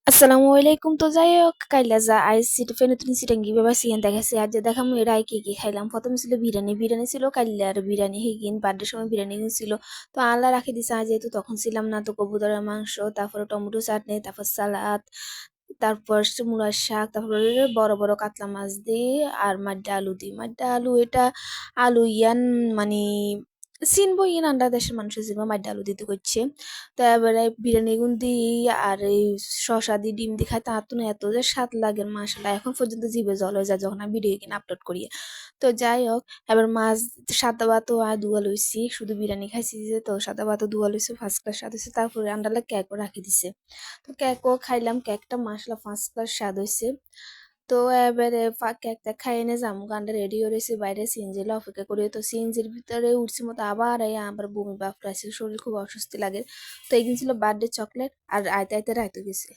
আসসালামু আলাইকুম। তো যাই হোক কাইলা যা আইসি তো ফেনে তুমি সিটাঙ্গি বাবা সিয়ান দেখাইছি আর যে দেখাম এরা কি খাইলাম। প্রথমে ছিল বিরিয়ানি ছিল কাইলার বিরিয়ানি হিগিন বার্থডের সময় বিরিয়ানি ছিল। তো আল্লাহ রাখি দিছে আজ যেহেতু তখন ছিলাম না, তো কবুতরের মাংস, তারপরে টমেটো চাটনি, তারপর সালাদ, তারপর মূলার শাক, তারপরে বড় বড় কাতলা মাছ দিয়ে আর মাড্ডা আলু দিই। মাড্ডা আলু এটা আলু ইয়ান মানে চিনবো ইয়ান আন্ডা দেশের মানুষের চিনবো মাড্ডা আলু দিতে করছে। তো এবারে বিরিয়ানি গুন দিই আর এই শসা দিয়ে ডিম দিয়ে খাই, তার তো না এত যে স্বাদ লাগে মাশাআল্লাহ, এখন পর্যন্ত জিভে জল হয়ে যায় যখন আমি ভিডিও কিনে আপলোড করি। তো যাই হোক, এবার মাছ সাদা ভাতও আর দুয়া লইছি, শুধু বিরিয়ানি খাইছি যে, তো সাদা ভাতও দুয়া লইছি, ফার্স্ট ক্লাস স্বাদ হয়েছে। তারপরে আন্ডালে কেকও রাখি দিছে, তো কেকও খাইলাম, কেকটা মাশাআল্লাহ ফার্স্ট ক্লাস স্বাদ হয়েছে। তো এবারে কেকটা খাই এনে যাম গান্ডা রেডি হয়েছে বাইরে সিএনজি অপেক্ষা করি। তো সিএনজির ভিতরে উঠছি মতো আবার এই আবার বমি বাফরা আছে, শরীর খুব অস্বস্তি লাগে। তো এইদিন ছিল বার্থডে চকলেট আর আইতে আইতে রাইতে গেছে।